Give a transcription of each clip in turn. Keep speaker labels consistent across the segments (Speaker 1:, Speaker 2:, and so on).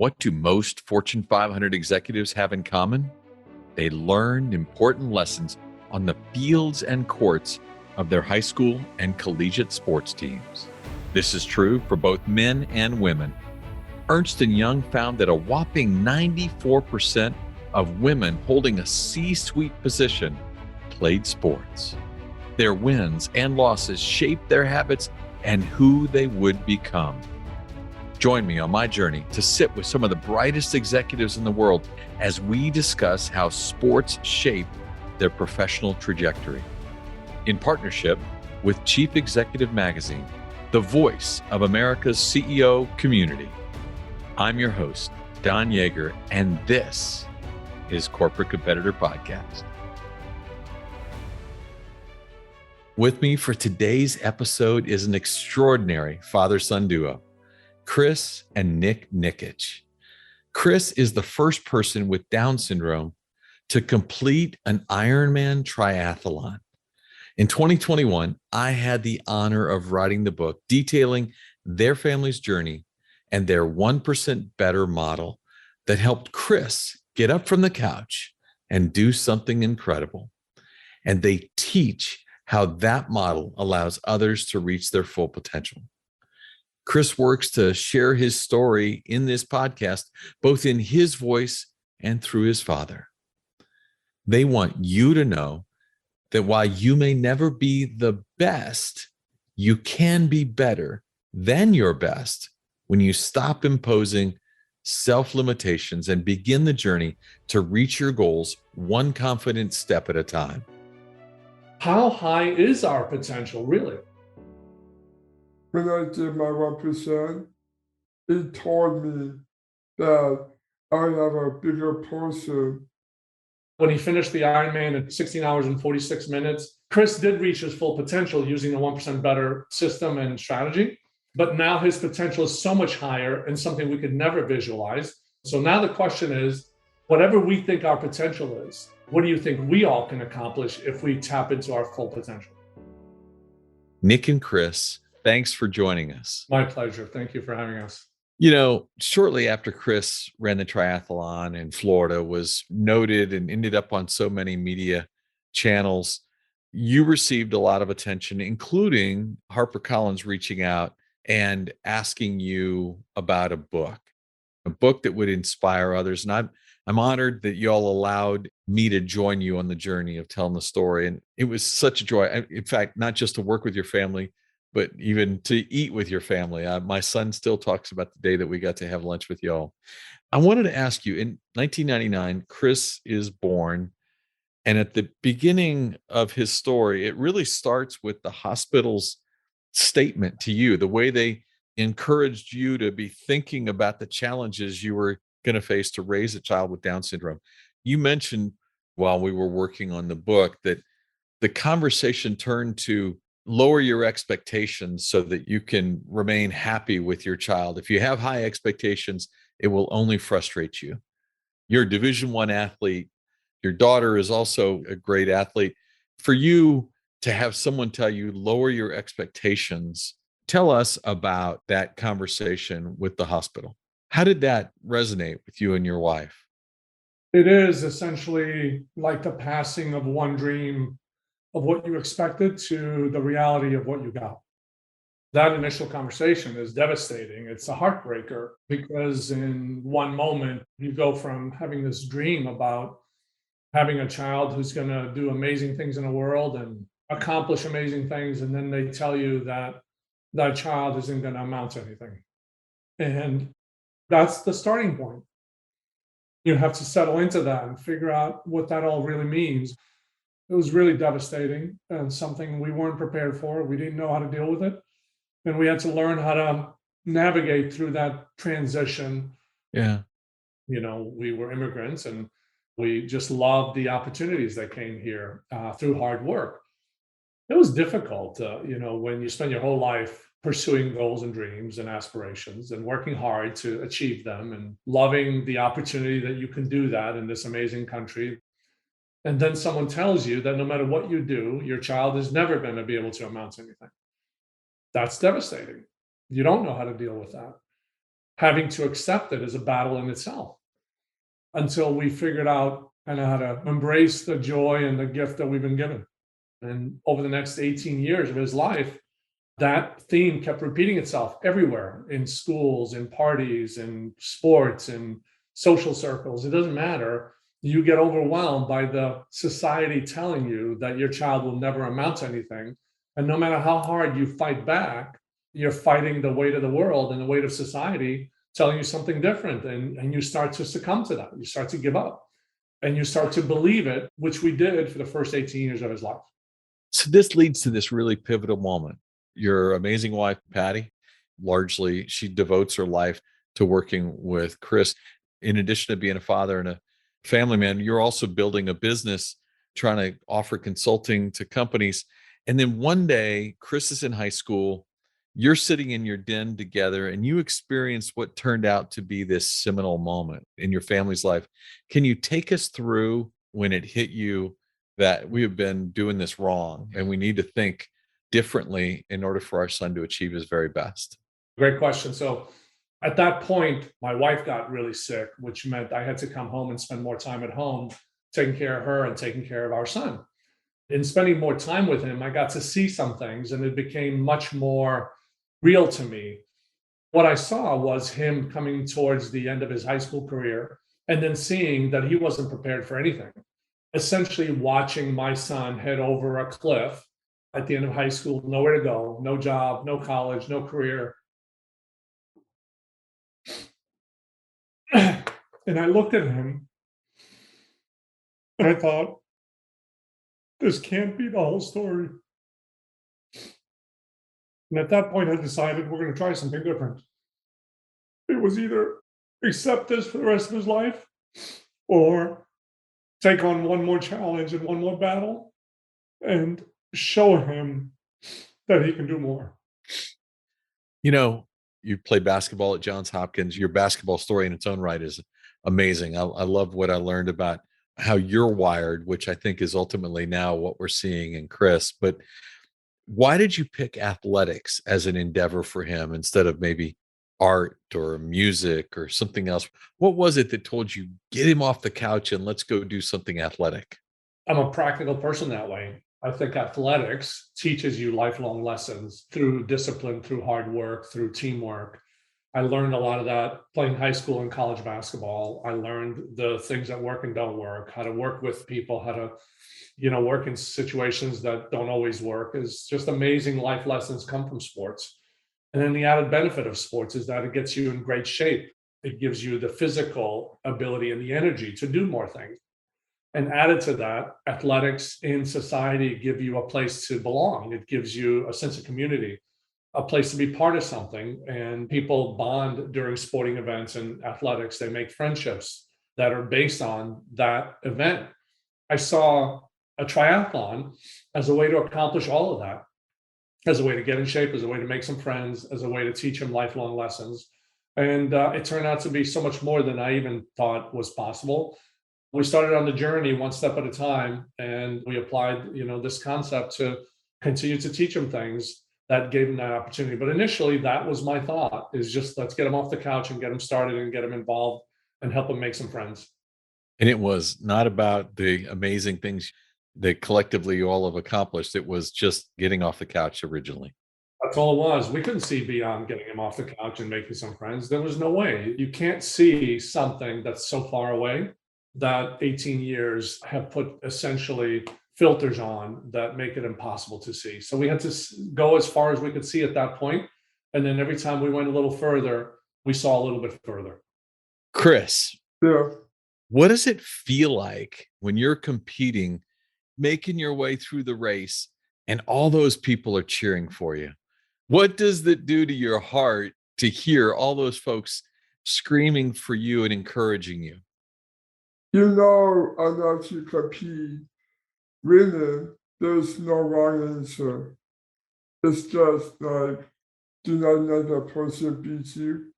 Speaker 1: What do most Fortune 500 executives have in common? They learned important lessons on the fields and courts of their high school and collegiate sports teams. This is true for both men and women. Ernst & Young found that a whopping 94% of women holding a C-suite position played sports. Their wins and losses shaped their habits and who they would become. Join me on my journey to sit with some of the brightest executives in the world as we discuss how sports shape their professional trajectory. In partnership with Chief Executive Magazine, the voice of America's CEO community, I'm your host, Don Yeager, and this is Corporate Competitor Podcast. With me for today's episode is an extraordinary father-son duo, Chris and Nick Nikic. Chris is the first person with Down syndrome to complete an Ironman triathlon. In 2021, I had the honor of writing the book detailing their family's journey and their 1% better model that helped Chris get up from the couch and do something incredible. And they teach how that model allows others to reach their full potential. Chris works to share his story in this podcast, both in his voice and through his father. They want you to know that while you may never be the best, you can be better than your best when you stop imposing self-limitations and begin the journey to reach your goals one confident step at a time.
Speaker 2: How high is our potential, really?
Speaker 3: When I did my 1%, it told me that I have a bigger person.
Speaker 2: When he finished the Ironman at 16 hours and 46 minutes, Chris did reach his full potential using the 1% better system and strategy. But now his potential is so much higher and something we could never visualize. So now the question is, whatever we think our potential is, what do you think we all can accomplish if we tap into our full potential?
Speaker 1: Nick and Chris, thanks for joining us.
Speaker 2: My pleasure. Thank you for having us.
Speaker 1: You know, shortly after Chris ran the triathlon in Florida, was noted and ended up on so many media channels, you received a lot of attention, including HarperCollins reaching out and asking you about a book that would inspire others. And I'm honored that you all allowed me to join you on the journey of telling the story. And it was such a joy. In fact, not just to work with your family, but even to eat with your family. My son still talks about the day that we got to have lunch with y'all. I wanted to ask you, in 1999, Chris is born. And at the beginning of his story, it really starts with the hospital's statement to you, the way they encouraged you to be thinking about the challenges you were going to face to raise a child with Down syndrome. You mentioned while we were working on the book that the conversation turned to lower your expectations so that you can remain happy with your child. If you have high expectations, it will only frustrate you. You're a Division I athlete. Your daughter is also a great athlete. For you to have someone tell you, lower your expectations, tell us about that conversation with the hospital. How did that resonate with you and your wife?
Speaker 2: It is essentially like the passing of one dream of what you expected to the reality of what you got. That initial conversation is devastating. It's a heartbreaker because in one moment, you go from having this dream about having a child who's going to do amazing things in the world and accomplish amazing things. And then they tell you that that child isn't going to amount to anything. And that's the starting point. You have to settle into that and figure out what that all really means. It was really devastating and something we weren't prepared for. We didn't know how to deal with it. And we had to learn how to navigate through that transition.
Speaker 1: Yeah.
Speaker 2: You know, we were immigrants and we just loved the opportunities that came here through hard work. It was difficult, when you spend your whole life pursuing goals and dreams and aspirations and working hard to achieve them and loving the opportunity that you can do that in this amazing country. And then someone tells you that no matter what you do, your child is never going to be able to amount to anything. That's devastating. You don't know how to deal with that. having to accept it as a battle in itself until we figured out kind of how to embrace the joy and the gift that we've been given. And over the next 18 years of his life, that theme kept repeating itself everywhere, in schools, in parties, in sports, in social circles. It doesn't matter. You get overwhelmed by the society telling you that your child will never amount to anything. And no matter how hard you fight back, you're fighting the weight of the world and the weight of society telling you something different. And you start to succumb to that. You start to give up and you start to believe it, which we did for the first 18 years of his life.
Speaker 1: So this leads to this really pivotal moment. Your amazing wife, Patty, largely she devotes her life to working with Chris. In addition to being a father and a family man, you're also building a business, trying to offer consulting to companies. And then one day, Chris is in high school. You're sitting in your den together and you experience what turned out to be this seminal moment in your family's life. Can you take us through when it hit you that we have been doing this wrong and we need to think differently in order for our son to achieve his very best?
Speaker 2: Great question. So at that point, my wife got really sick, which meant I had to come home and spend more time at home, taking care of her and taking care of our son. In spending more time with him, I got to see some things and it became much more real to me. What I saw was him coming towards the end of his high school career and then seeing that he wasn't prepared for anything. Essentially watching my son head over a cliff at the end of high school, nowhere to go, no job, no college, no career. And I looked at him and I thought, this can't be the whole story. And at that point, I decided we're going to try something different. It was either accept this for the rest of his life or take on one more challenge and one more battle and show him that he can do more.
Speaker 1: You know, you played basketball at Johns Hopkins. Your basketball story in its own right is amazing. I love what I learned about how you're wired, which I think is ultimately now what we're seeing in Chris. But why did you pick athletics as an endeavor for him instead of maybe art or music or something else? What was it that told you, get him off the couch and let's go do something athletic?
Speaker 2: I'm a practical person that way. I think athletics teaches you lifelong lessons through discipline, through hard work, through teamwork. I learned a lot of that playing high school and college basketball. I learned the things that work and don't work, how to work with people, how to, work in situations that don't always work. Is just amazing life lessons come from sports. And then the added benefit of sports is that it gets you in great shape. It gives you the physical ability and the energy to do more things. And added to that, athletics in society give you a place to belong. It gives you a sense of community, a place to be part of something. And people bond during sporting events and athletics. They make friendships that are based on that event. I saw a triathlon as a way to accomplish all of that, as a way to get in shape, as a way to make some friends, as a way to teach them lifelong lessons. And it turned out to be so much more than I even thought was possible. We started on the journey one step at a time, and we applied, this concept to continue to teach them things that gave them that opportunity. But initially, that was my thought: is just let's get them off the couch and get them started and get them involved and help them make some friends.
Speaker 1: And it was not about the amazing things that collectively you all have accomplished. It was just getting off the couch originally.
Speaker 2: That's all it was. We couldn't see beyond getting him off the couch and making some friends. There was no way. You can't see something that's so far away that 18 years have put essentially filters on that make it impossible to see. So we had to go as far as we could see at that point. And then every time we went a little further, we saw a little bit further.
Speaker 1: Chris,
Speaker 3: Yeah.
Speaker 1: what does it feel like when you're competing, making your way through the race, and all those people are cheering for you? What does that do to your heart to hear all those folks screaming for you and encouraging you?
Speaker 3: I love to compete. Winning, there's no wrong answer. It's just like, do not let the person beat you.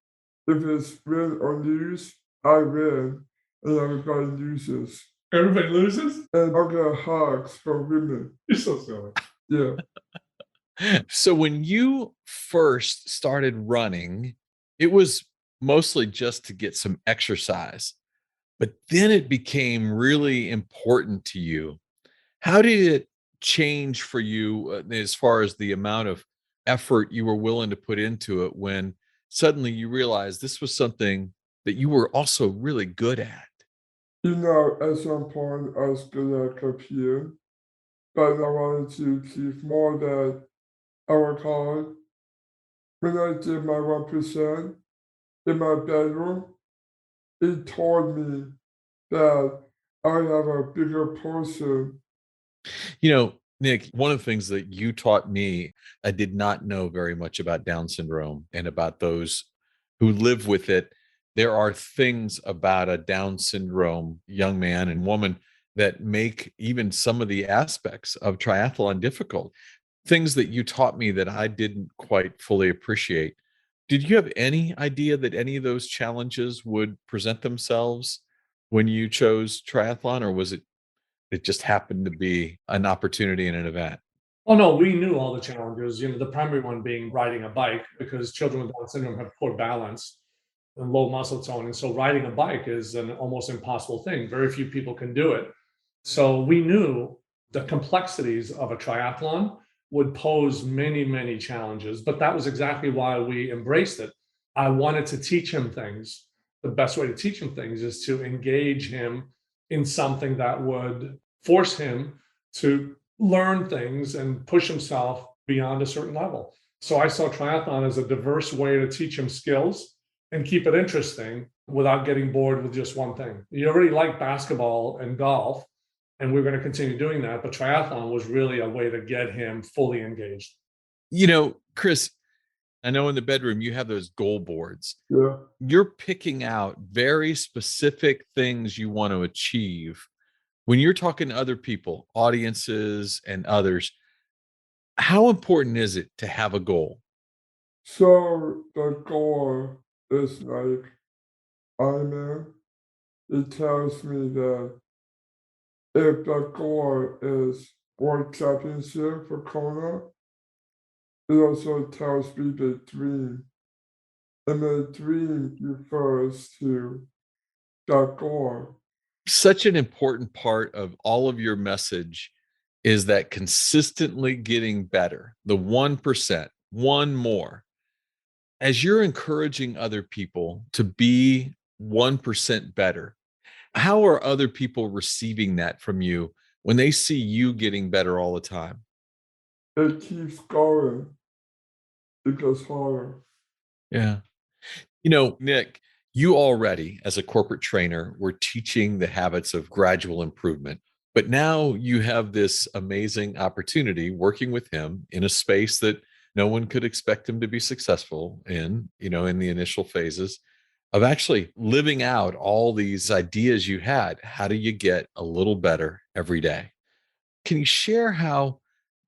Speaker 3: If it's win or lose, I win, and everybody loses.
Speaker 2: Everybody loses?
Speaker 3: And I'll get hugs from women.
Speaker 2: You're so silly.
Speaker 3: Yeah.
Speaker 1: So when you first started running, it was mostly just to get some exercise. But then it became really important to you. How did it change for you as far as the amount of effort you were willing to put into it when suddenly you realized this was something that you were also really good at?
Speaker 3: At some point, I was good at computing, but I wanted to achieve more that I worked hard. When I did my 1% in my bedroom, it told me that I have a bigger person.
Speaker 1: Nick, one of the things that you taught me, I did not know very much about Down syndrome and about those who live with it. There are things about a Down syndrome young man and woman that make even some of the aspects of triathlon difficult. Things that you taught me that I didn't quite fully appreciate. Did you have any idea that any of those challenges would present themselves when you chose triathlon, or was it just happened to be an opportunity and an event?
Speaker 2: Oh no, we knew all the challenges, the primary one being riding a bike because children with Down syndrome have poor balance and low muscle tone. And so riding a bike is an almost impossible thing. Very few people can do it. So we knew the complexities of a triathlon would pose many, many challenges, but that was exactly why we embraced it. I wanted to teach him things. The best way to teach him things is to engage him in something that would force him to learn things and push himself beyond a certain level. So I saw triathlon as a diverse way to teach him skills and keep it interesting without getting bored with just one thing. You already like basketball and golf, and we're going to continue doing that, but triathlon was really a way to get him fully engaged.
Speaker 1: Chris, I know in the bedroom you have those goal boards.
Speaker 3: Yeah.
Speaker 1: You're picking out very specific things you want to achieve. When you're talking to other people, audiences and others, how important is it to have a goal?
Speaker 3: So the goal is like Ironman. It tells me that if the goal is world championship for Kona, it also tells me the dream. And the dream refers to that goal.
Speaker 1: Such an important part of all of your message is that consistently getting better, the 1%, one more. As you're encouraging other people to be 1% better, how are other people receiving that from you when they see you getting better all the time?
Speaker 3: It keeps going. It gets harder.
Speaker 1: Yeah. Nick, you already, as a corporate trainer, were teaching the habits of gradual improvement. But now you have this amazing opportunity working with him in a space that no one could expect him to be successful in the initial phases of actually living out all these ideas you had. How do you get a little better every day? Can you share how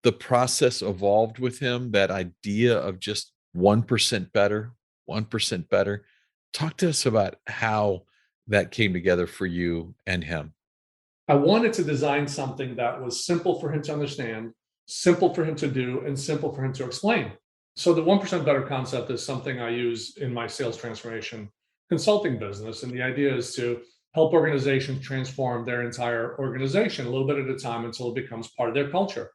Speaker 1: the process evolved with him, that idea of just 1% better, 1% better? Talk to us about how that came together for you and him.
Speaker 2: I wanted to design something that was simple for him to understand, simple for him to do, and simple for him to explain. So the 1% better concept is something I use in my sales transformation consulting business. And the idea is to help organizations transform their entire organization a little bit at a time until it becomes part of their culture.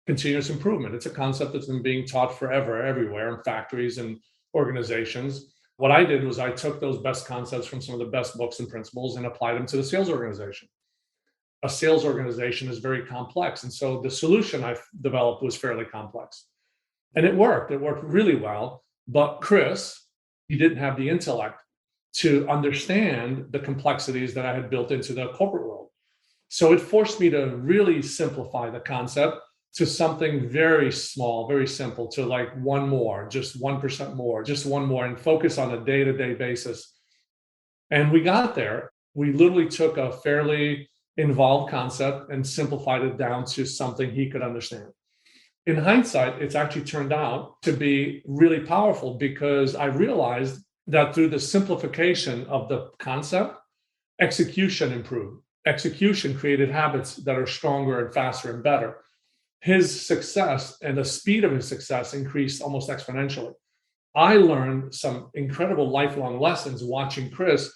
Speaker 2: Continuous improvement. It's a concept that's been being taught forever, everywhere in factories and organizations. What I did was I took those best concepts from some of the best books and principles and applied them to the sales organization. A sales organization is very complex. And so the solution I've developed was fairly complex. And it worked. It worked really well. But Chris, he didn't have the intellect to understand the complexities that I had built into the corporate world. So it forced me to really simplify the concept to something very small, very simple, to like one more, just 1% more, just one more, and focus on a day-to-day basis. And we got there. We literally took a fairly involved concept and simplified it down to something he could understand. In hindsight, it's actually turned out to be really powerful because I realized that through the simplification of the concept, execution improved. Execution created habits that are stronger and faster and better. His success and the speed of his success increased almost exponentially. I learned some incredible lifelong lessons watching Chris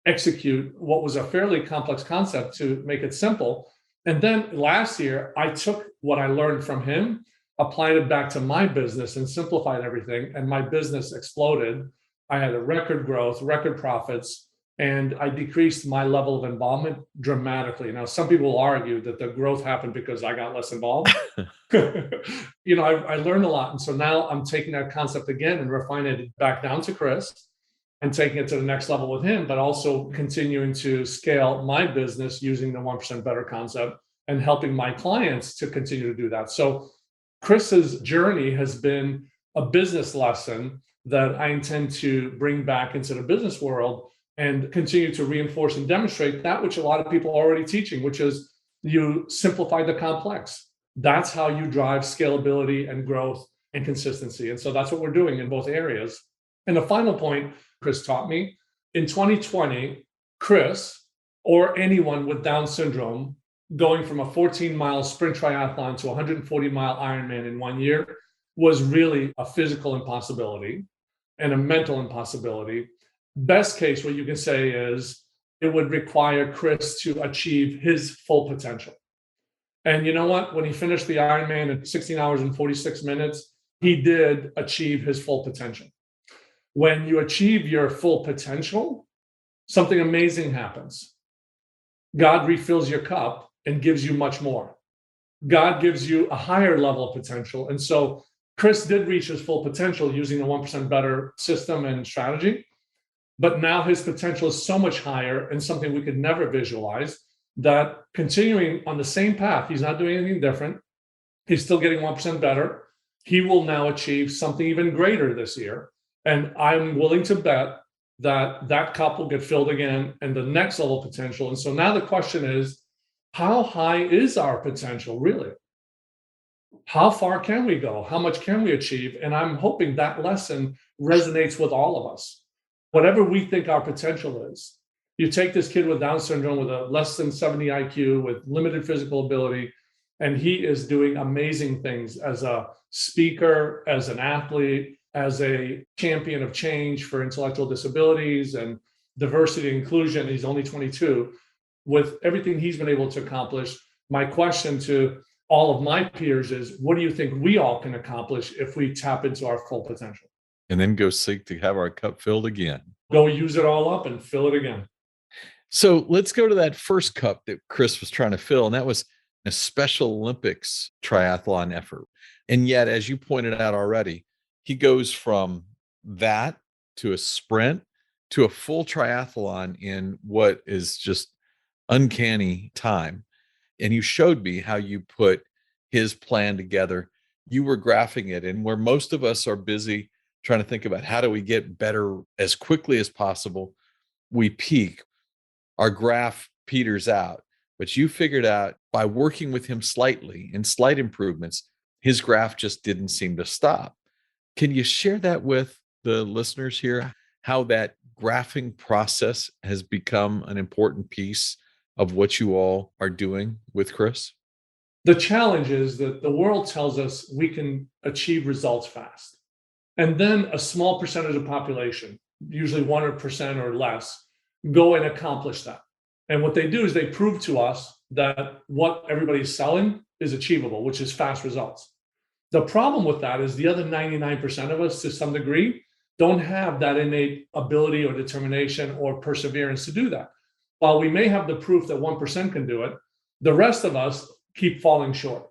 Speaker 2: execute what was a fairly complex concept to make it simple. And then last year, I took what I learned from him, applied it back to my business, and simplified everything. And my business exploded. I had a record growth, record profits, and I decreased my level of involvement dramatically. Now, some people will argue that the growth happened because I got less involved. I learned a lot. And so now I'm taking that concept again and refining it back down to Chris and taking it to the next level with him, but also continuing to scale my business using the 1% better concept and helping my clients to continue to do that. So Chris's journey has been a business lesson that I intend to bring back into the business world and continue to reinforce and demonstrate that which a lot of people are already teaching, which is you simplify the complex. That's how you drive scalability and growth and consistency. And so that's what we're doing in both areas. And the final point Chris taught me, in 2020, Chris, or anyone with Down syndrome, going from a 14-mile sprint triathlon to a 140-mile Ironman in 1 year was really a physical impossibility and a mental impossibility. Best case, what you can say is it would require Chris to achieve his full potential. And you know what? When he finished the Ironman in 16 hours and 46 minutes, he did achieve his full potential. When you achieve your full potential, something amazing happens. God refills your cup and gives you much more. God gives you a higher level of potential. And so Chris did reach his full potential using the 1% better system and strategy. But now his potential is so much higher and something we could never visualize that continuing on the same path, he's not doing anything different. He's still getting 1% better. He will now achieve something even greater this year. And I'm willing to bet that that cup will get filled again and the next level of potential. And so now the question is, how high is our potential really? How far can we go? How much can we achieve? And I'm hoping that lesson resonates with all of us. Whatever we think our potential is, you take this kid with Down syndrome with a less than 70 IQ, with limited physical ability, and he is doing amazing things as a speaker, as an athlete, as a champion of change for intellectual disabilities and diversity and inclusion. He's only 22. With everything he's been able to accomplish, my question to all of my peers is, what do you think we all can accomplish if we tap into our full potential?
Speaker 1: And then go seek to have our cup filled again.
Speaker 2: Go use it all up and fill it again.
Speaker 1: So let's go to that first cup that Chris was trying to fill, and that was a Special Olympics triathlon effort. And yet, as you pointed out already, he goes from that to a sprint to a full triathlon in what is just uncanny time. And you showed me how you put his plan together. You were graphing it, and where most of us are busy trying to think about how do we get better as quickly as possible, we peak, our graph peters out. But you figured out by working with him slightly in slight improvements, his graph just didn't seem to stop. Can you share that with the listeners here, how that graphing process has become an important piece of what you all are doing with Chris?
Speaker 2: The challenge is that the world tells us we can achieve results fast. And then a small percentage of population, usually 1% or less, go and accomplish that. And what they do is they prove to us that what everybody's selling is achievable, which is fast results. The problem with that is the other 99% of us, to some degree, don't have that innate ability or determination or perseverance to do that. While we may have the proof that 1% can do it, the rest of us keep falling short.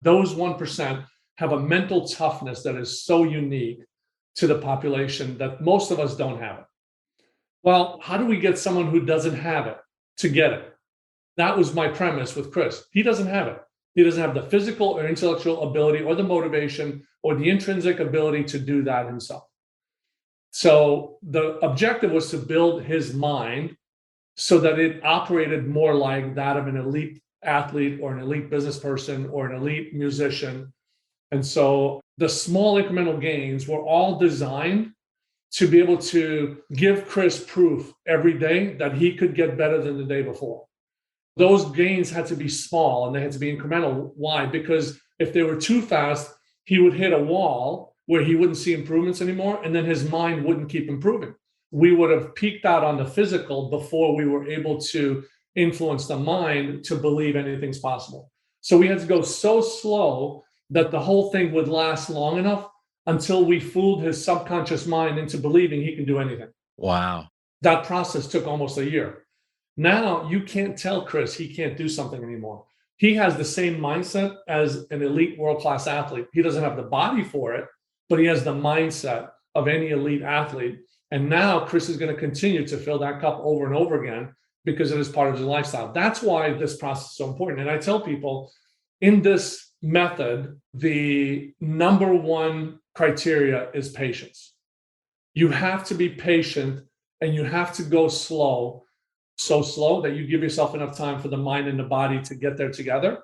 Speaker 2: Those 1% have a mental toughness that is so unique to the population that most of us don't have it. Well, how do we get someone who doesn't have it to get it? That was my premise with Chris. He doesn't have it. He doesn't have the physical or intellectual ability or the motivation or the intrinsic ability to do that himself. So the objective was to build his mind so that it operated more like that of an elite athlete or an elite business person or an elite musician. And so the small incremental gains were all designed to be able to give Chris proof every day that he could get better than the day before. Those gains had to be small and they had to be incremental. Why? Because if they were too fast, he would hit a wall where he wouldn't see improvements anymore, and then his mind wouldn't keep improving. We would have peaked out on the physical before we were able to influence the mind to believe anything's possible. So we had to go so slow that the whole thing would last long enough until we fooled his subconscious mind into believing he can do anything.
Speaker 1: Wow.
Speaker 2: That process took almost a year. Now you can't tell Chris he can't do something anymore. He has the same mindset as an elite world-class athlete. He doesn't have the body for it, but he has the mindset of any elite athlete. And now Chris is going to continue to fill that cup over and over again because it is part of his lifestyle. That's why this process is so important. And I tell people in this method, the number one criteria is patience. You have to be patient and you have to go slow, so slow that you give yourself enough time for the mind and the body to get there together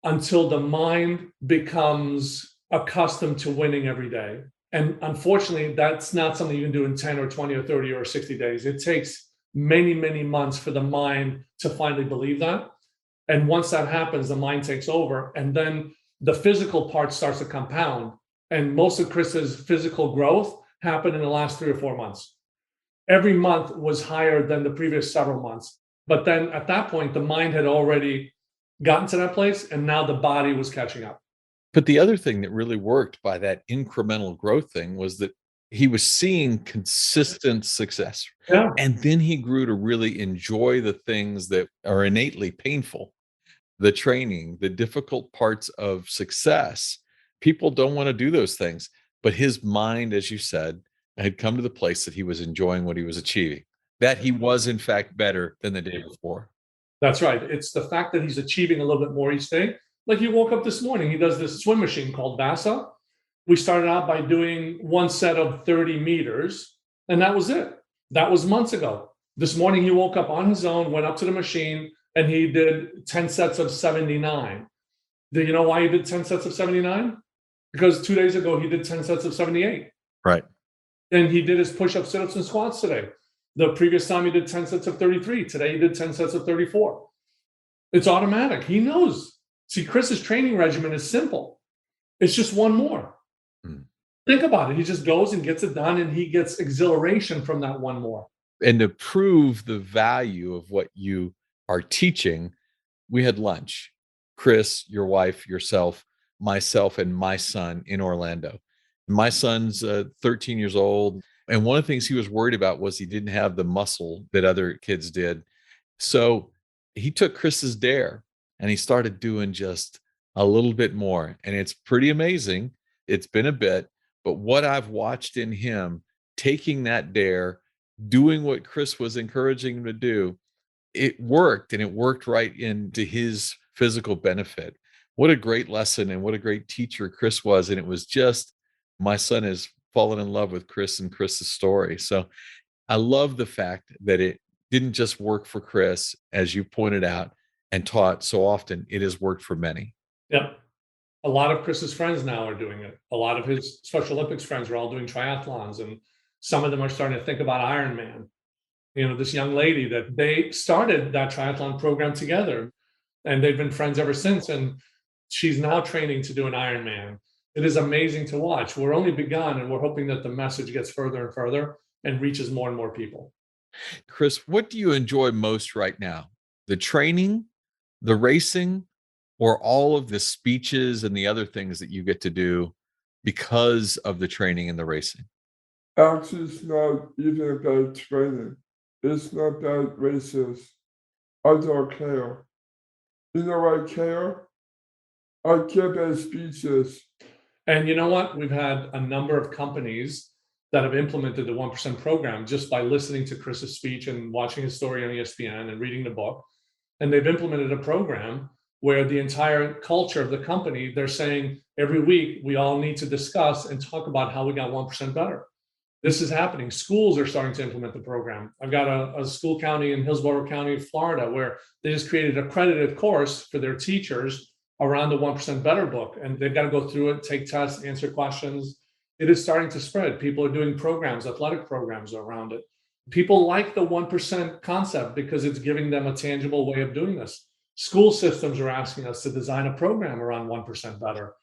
Speaker 2: until the mind becomes accustomed to winning every day. And unfortunately, that's not something you can do in 10 or 20 or 30 or 60 days. It takes many, many months for the mind to finally believe that. And once that happens, the mind takes over. And then the physical part starts to compound. And most of Chris's physical growth happened in the last 3 or 4 months. Every month was higher than the previous several months. But then at that point, the mind had already gotten to that place, and now the body was catching up.
Speaker 1: But the other thing that really worked by that incremental growth thing was that he was seeing consistent success.
Speaker 2: Yeah.
Speaker 1: And then he grew to really enjoy the things that are innately painful, the training, the difficult parts of success. People don't want to do those things. But his mind, as you said, had come to the place that he was enjoying what he was achieving, that he was, in fact, better than the day before.
Speaker 2: That's right. It's the fact that he's achieving a little bit more each day. Like he woke up this morning, he does this swim machine called Vasa. We started out by doing one set of 30 meters, and that was it. That was months ago. This morning, he woke up on his own, went up to the machine, and he did 10 sets of 79. Do you know why he did 10 sets of 79? Because 2 days ago, he did 10 sets of 78.
Speaker 1: Right.
Speaker 2: And he did his push-ups, sit-ups, and squats today. The previous time he did 10 sets of 33. Today, he did 10 sets of 34. It's automatic. He knows. See, Chris's training regimen is simple. It's just one more. Think about it. He just goes and gets it done, and he gets exhilaration from that one more.
Speaker 1: And to prove the value of what you are teaching, we had lunch. Chris, your wife, yourself, myself, and my son in Orlando. My son's 13 years old. And one of the things he was worried about was he didn't have the muscle that other kids did. So he took Chris's dare and he started doing just a little bit more. And it's pretty amazing. It's been a bit, but what I've watched in him taking that dare, doing what Chris was encouraging him to do, it worked, and it worked right into his physical benefit. What a great lesson and what a great teacher Chris was. And it was just, my son has fallen in love with Chris and Chris's story. So I love the fact that it didn't just work for Chris, as you pointed out and taught so often, it has worked for many.
Speaker 2: Yep. A lot of Chris's friends now are doing it. A lot of his Special Olympics friends are all doing triathlons, and some of them are starting to think about Ironman. You know, this young lady that they started that triathlon program together, and they've been friends ever since. And she's now training to do an Ironman. It is amazing to watch. We're only begun, and we're hoping that the message gets further and further and reaches more and more people.
Speaker 1: Chris, what do you enjoy most right now? The training, the racing, or all of the speeches and the other things that you get to do because of the training and the racing?
Speaker 3: Actually, it's not even about training. It's not about races. I don't care. You know, I care. I care about speeches.
Speaker 2: And you know what? We've had a number of companies that have implemented the 1% program just by listening to Chris's speech and watching his story on ESPN and reading the book. And they've implemented a program where the entire culture of the company, they're saying every week, we all need to discuss and talk about how we got 1% better. This is happening. Schools are starting to implement the program. I've got a school county in Hillsborough County, Florida, where they just created an accredited course for their teachers around the 1% Better book. And they've got to go through it, take tests, answer questions. It is starting to spread. People are doing programs, athletic programs around it. People like the 1% concept because it's giving them a tangible way of doing this. School systems are asking us to design a program around 1% Better.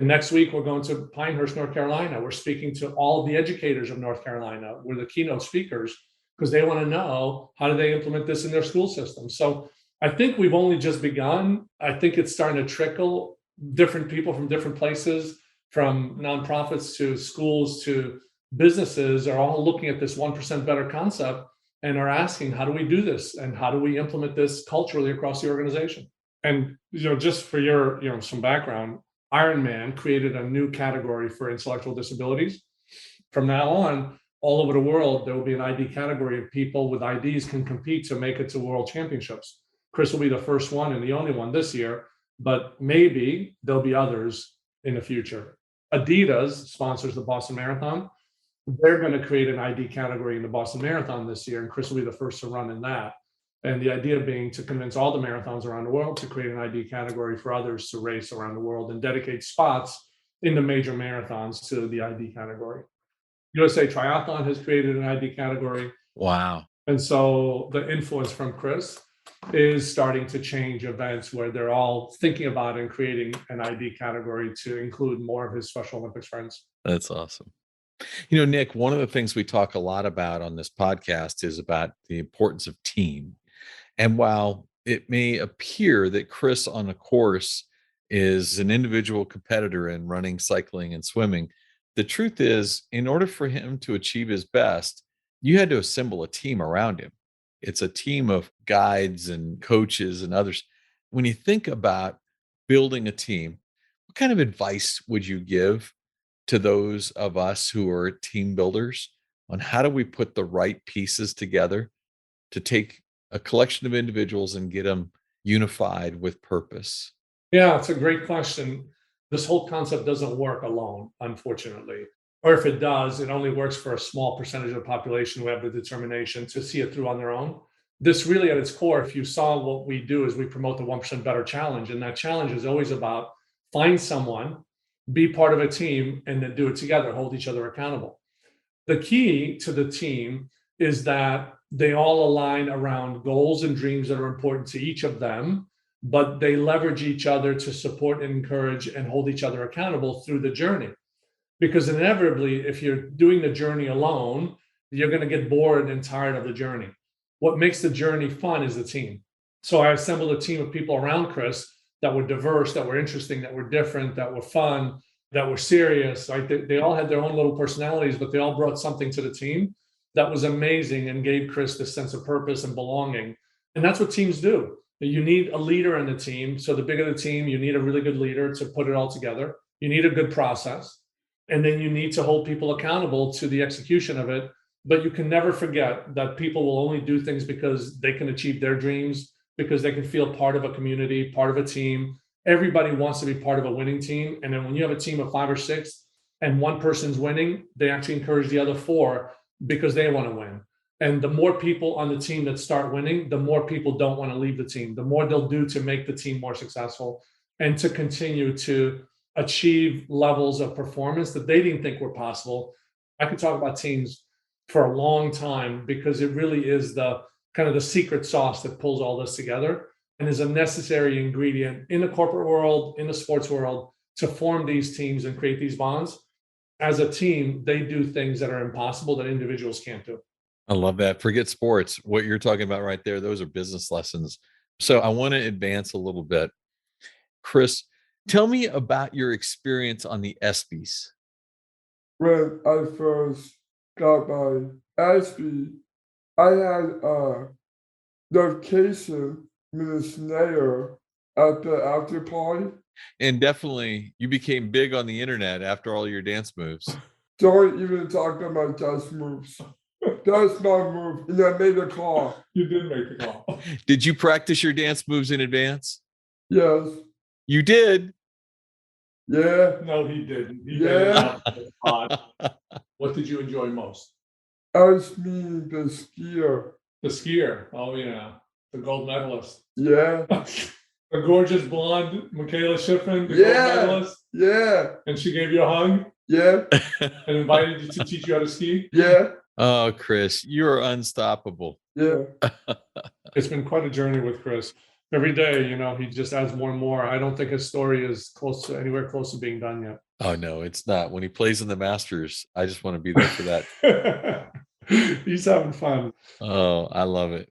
Speaker 2: And next week, we're going to Pinehurst, North Carolina. We're speaking to all of the educators of North Carolina. We're the keynote speakers because they want to know how do they implement this in their school system. So I think we've only just begun. I think it's starting to trickle. Different people from different places, from nonprofits to schools to businesses, are all looking at this 1% better concept and are asking, how do we do this? And how do we implement this culturally across the organization? And, just for your, some background, Ironman created a new category for intellectual disabilities. From now on, all over the world, there will be an ID category of people with IDs can compete to make it to world championships. Chris will be the first one and the only one this year, but maybe there'll be others in the future. Adidas sponsors the Boston Marathon. They're going to create an ID category in the Boston Marathon this year, and Chris will be the first to run in that. And the idea being to convince all the marathons around the world to create an ID category for others to race around the world and dedicate spots in the major marathons to the ID category. USA Triathlon has created an ID category.
Speaker 1: Wow.
Speaker 2: And so the influence from Chris is starting to change events where they're all thinking about and creating an ID category to include more of his Special Olympics friends.
Speaker 1: That's awesome. Nick, one of the things we talk a lot about on this podcast is about the importance of team. And while it may appear that Chris on a course is an individual competitor in running, cycling, and swimming, the truth is, in order for him to achieve his best, you had to assemble a team around him. It's a team of guides and coaches and others. When you think about building a team, what kind of advice would you give to those of us who are team builders on how do we put the right pieces together to take a collection of individuals and get them unified with purpose?
Speaker 2: Yeah, it's a great question. This whole concept doesn't work alone, unfortunately. Or if it does, it only works for a small percentage of the population who have the determination to see it through on their own. This really, at its core, if you saw what we do, is we promote the 1% Better Challenge. And that challenge is always about find someone, be part of a team, and then do it together, hold each other accountable. The key to the team is that they all align around goals and dreams that are important to each of them, but they leverage each other to support and encourage and hold each other accountable through the journey. Because inevitably, if you're doing the journey alone, you're going to get bored and tired of the journey. What makes the journey fun is the team. So I assembled a team of people around Chris that were diverse, that were interesting, that were different, that were fun, that were serious. They all had their own little personalities, but they all brought something to the team that was amazing and gave Chris this sense of purpose and belonging. And that's what teams do. You need a leader in the team. So the bigger the team, you need a really good leader to put it all together. You need a good process. And then you need to hold people accountable to the execution of it. But you can never forget that people will only do things because they can achieve their dreams, because they can feel part of a community, part of a team. Everybody wants to be part of a winning team. And then when you have a team of 5 or 6 and one person's winning, they actually encourage the other 4 because they want to win. And the more people on the team that start winning, the more people don't want to leave the team, the more they'll do to make the team more successful and to continue to achieve levels of performance that they didn't think were possible. I could talk about teams for a long time because it really is the kind of the secret sauce that pulls all this together and is a necessary ingredient in the corporate world, in the sports world, to form these teams and create these bonds. As a team, they do things that are impossible that individuals can't do.
Speaker 1: I love that. Forget sports. What you're talking about right there, those are business lessons. So I want to advance a little bit. Chris, tell me about your experience on the ESPYs.
Speaker 3: When I first got my ESPY, I had a notification with a snare at the after party.
Speaker 1: And definitely you became big on the internet after all your dance moves.
Speaker 3: Don't even talk about my dance moves. That's my move, and I made a call.
Speaker 2: You did make the call.
Speaker 1: Did you practice your dance moves in advance?
Speaker 3: Yes.
Speaker 1: You did?
Speaker 3: Yeah.
Speaker 2: No, he didn't.
Speaker 3: Yeah.
Speaker 2: What did you enjoy most?
Speaker 3: I was meaning the skier.
Speaker 2: The skier. Oh, yeah. The gold medalist.
Speaker 3: Yeah.
Speaker 2: The gorgeous blonde Michaela Shiffrin, the
Speaker 3: Yeah.
Speaker 2: gold medalist.
Speaker 3: Yeah.
Speaker 2: And she gave you a hug
Speaker 3: Yeah.
Speaker 2: and invited you to teach you how to ski.
Speaker 3: Yeah.
Speaker 1: Oh, Chris, you're unstoppable.
Speaker 3: Yeah.
Speaker 2: It's been quite a journey with Chris. Every day, he just adds more and more. I don't think his story is anywhere close to being done yet.
Speaker 1: Oh, no, it's not. When he plays in the Masters, I just want to be there for that.
Speaker 2: He's having fun.
Speaker 1: Oh, I love it.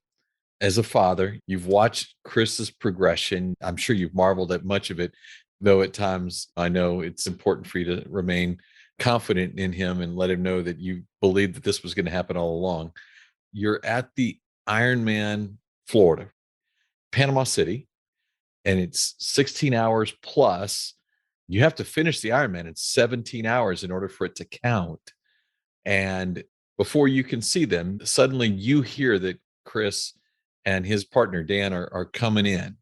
Speaker 1: As a father, you've watched Chris's progression. I'm sure you've marveled at much of it, though at times I know it's important for you to remain confident in him and let him know that you believed that this was going to happen all along. You're at the Ironman, Florida, Panama City, and it's 16 hours plus. You have to finish the Ironman in 17 hours in order for it to count. And before you can see them, suddenly you hear that Chris and his partner, Dan, are coming in.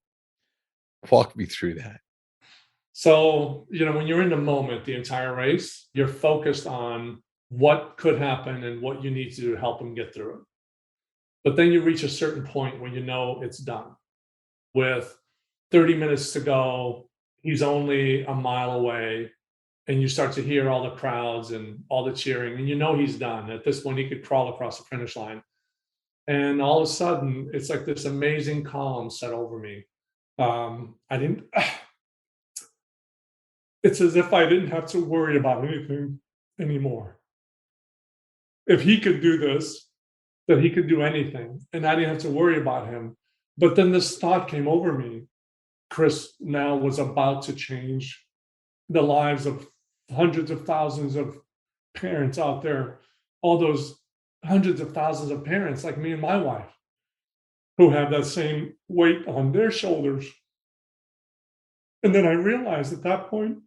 Speaker 1: Walk me through that.
Speaker 2: So, when you're in the moment, the entire race, you're focused on what could happen and what you need to do to help them get through it. But then you reach a certain point where it's done. With 30 minutes to go, he's only a mile away, and you start to hear all the crowds and all the cheering, and he's done. At this point, he could crawl across the finish line. And all of a sudden, it's like this amazing calm set over me. It's as if I didn't have to worry about anything anymore. If he could do this, that he could do anything, and I didn't have to worry about him. But then this thought came over me. Chris now was about to change the lives of hundreds of thousands of parents out there, all those hundreds of thousands of parents like me and my wife who have that same weight on their shoulders. And then I realized at that point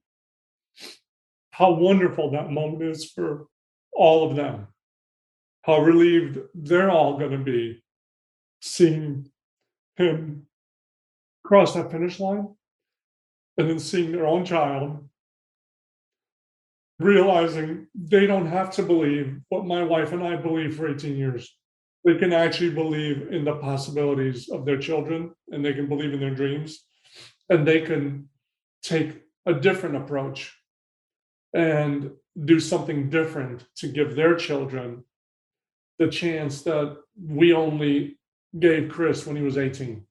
Speaker 2: how wonderful that moment is for all of them, how relieved they're all going to be seeing him cross that finish line and then seeing their own child realizing they don't have to believe what my wife and I believe for 18 years. They can actually believe in the possibilities of their children, and they can believe in their dreams, and they can take a different approach and do something different to give their children the chance that we only gave Chris when he was 18.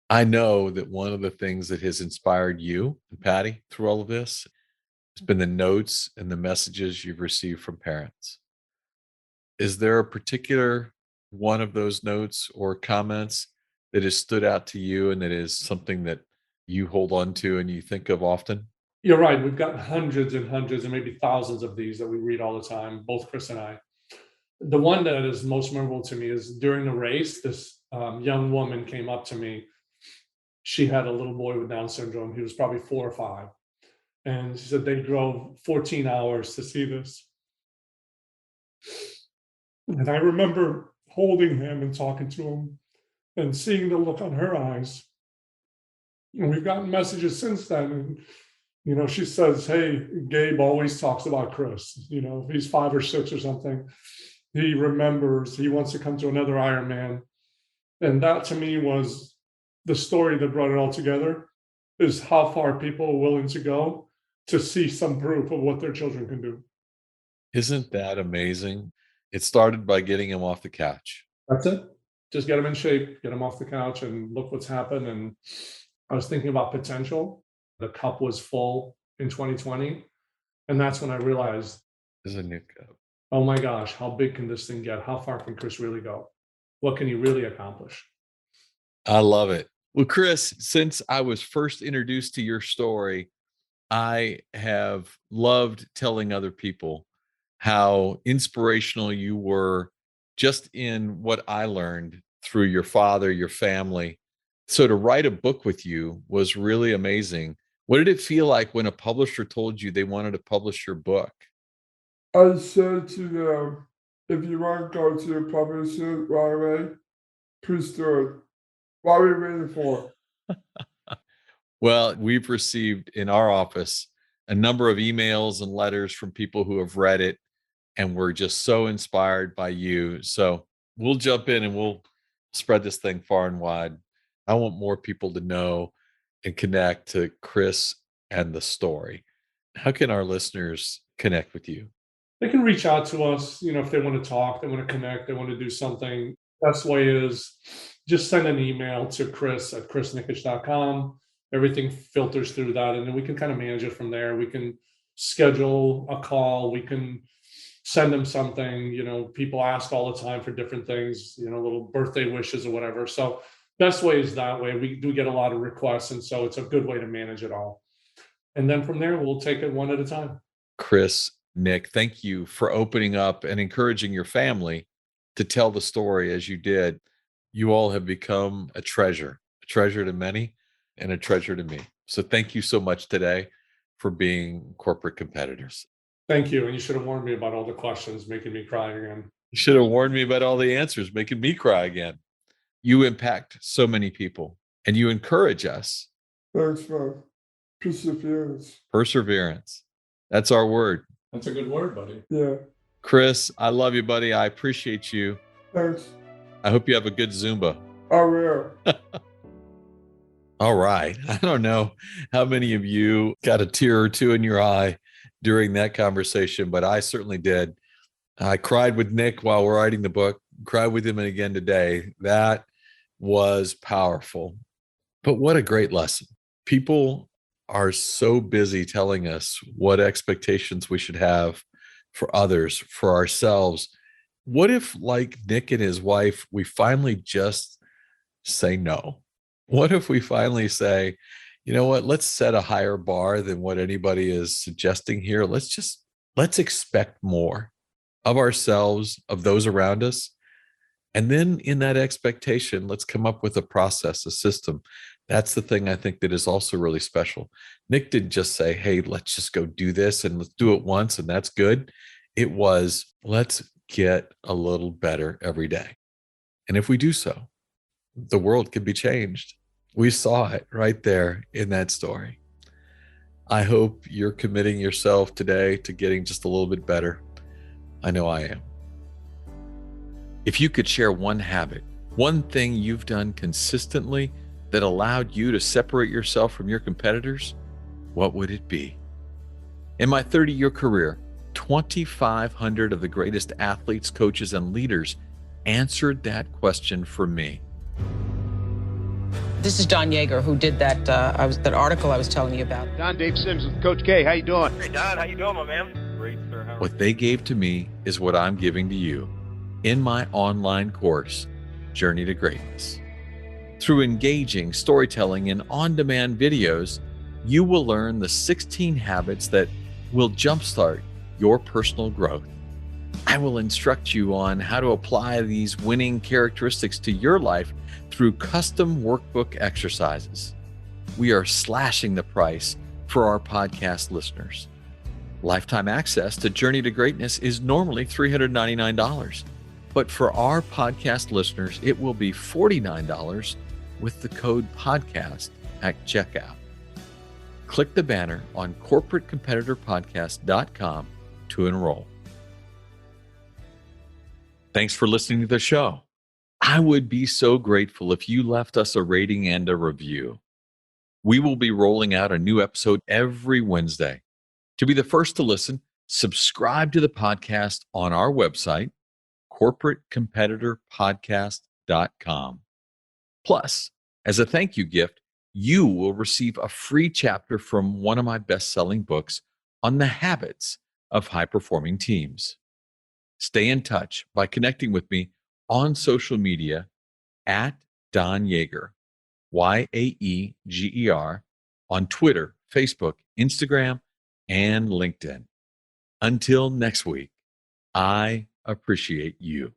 Speaker 1: I know that one of the things that has inspired you and Patty through all of this has been the notes and the messages you've received from parents. Is there a particular one of those notes or comments that has stood out to you and that is something that you hold on to and you think of often?
Speaker 2: You're right. We've got hundreds and hundreds and maybe thousands of these that we read all the time, both Chris and I. The one that is most memorable to me is during the race, this young woman came up to me. She had a little boy with Down syndrome. He was probably 4 or 5. And she said they drove 14 hours to see this. And I remember holding him and talking to him and seeing the look on her eyes. And we've gotten messages since then. And, she says, hey, Gabe always talks about Chris. If he's 5 or 6 or something, he remembers he wants to come to another Ironman. And that to me was the story that brought it all together, is how far people are willing to go to see some proof of what their children can do.
Speaker 1: Isn't that amazing? It started by getting him off the couch.
Speaker 2: That's it. Just get him in shape, get him off the couch, and look what's happened. And I was thinking about potential. The cup was full in 2020. And that's when I realized,
Speaker 1: There's a new cup.
Speaker 2: oh my gosh, how big can this thing get? How far can Chris really go? What can he really accomplish?
Speaker 1: I love it. Well, Chris, since I was first introduced to your story, I have loved telling other people how inspirational you were just in what I learned through your father, your family. So to write a book with you was really amazing. What did it feel like when a publisher told you they wanted to publish your book?
Speaker 3: I said to them, if you want to go to the publisher right away, please do it. What are we waiting for?
Speaker 1: Well, we've received in our office a number of emails and letters from people who have read it, and we're just so inspired by you. So we'll jump in and we'll spread this thing far and wide. I want more people to know and connect to Chris and the story. How can our listeners connect with you?
Speaker 2: They can reach out to us, if they want to talk, they want to connect, they want to do something. Best way is just send an email to chris@chrisnikic.com. Everything filters through that, and then we can kind of manage it from there. We can schedule a call. We can send them something. People ask all the time for different things, little birthday wishes or whatever. So best way is that way. We do get a lot of requests, and so it's a good way to manage it all. And then from there, we'll take it one at a time.
Speaker 1: Chris, Nick, thank you for opening up and encouraging your family to tell the story as you did. You all have become a treasure to many and a treasure to me. So thank you so much today for being corporate competitors.
Speaker 2: Thank you. And you should have warned me about all the questions making me cry again.
Speaker 1: You should have warned me about all the answers making me cry again. You impact so many people and you encourage us.
Speaker 3: Thanks, man. Perseverance.
Speaker 1: Perseverance. That's our word.
Speaker 2: That's a good word, buddy.
Speaker 3: Yeah.
Speaker 1: Chris, I love you, buddy. I appreciate you.
Speaker 3: Thanks.
Speaker 1: I hope you have a good Zumba.
Speaker 3: I will.
Speaker 1: All right. I don't know how many of you got a tear or two in your eye during that conversation, but I certainly did. I cried with Nick while we're writing the book, cried with him again today. That was powerful. But what a great lesson. People are so busy telling us what expectations we should have for others, for ourselves. What if, like Nick and his wife, we finally just say no? What if we finally say, you know what, let's set a higher bar than what anybody is suggesting here. Let's expect more of ourselves, of those around us. And then in that expectation, let's come up with a process, a system. That's the thing I think that is also really special. Nick didn't just say, hey, let's just go do this and let's do it once and that's good. It was, let's get a little better every day. And if we do so, the world could be changed. We saw it right there in that story. I hope you're committing yourself today to getting just a little bit better. I know I am. If you could share one habit, one thing you've done consistently that allowed you to separate yourself from your competitors, what would it be? In my 30-year career, 2,500 of the greatest athletes, coaches, and leaders answered that question for me.
Speaker 4: This is Don Yeager, who did that article I was telling you about.
Speaker 5: Don, Dave Sims with Coach K. How you doing?
Speaker 6: Hey, Don. How you doing, my man? Great, sir.
Speaker 1: What they gave to me is what I'm giving to you in my online course, Journey to Greatness. Through engaging storytelling and on-demand videos, you will learn the 16 habits that will jumpstart your personal growth. I will instruct you on how to apply these winning characteristics to your life through custom workbook exercises. We are slashing the price for our podcast listeners. Lifetime access to Journey to Greatness is normally $399, but for our podcast listeners, it will be $49 with the code podcast at checkout. Click the banner on corporatecompetitorpodcast.com to enroll. Thanks for listening to the show. I would be so grateful if you left us a rating and a review. We will be rolling out a new episode every Wednesday. To be the first to listen, subscribe to the podcast on our website, corporatecompetitorpodcast.com. Plus, as a thank you gift, you will receive a free chapter from one of my best-selling books on the habits of high-performing teams. Stay in touch by connecting with me on social media at Don Yeager, Yaeger, on Twitter, Facebook, Instagram, and LinkedIn. Until next week, I appreciate you.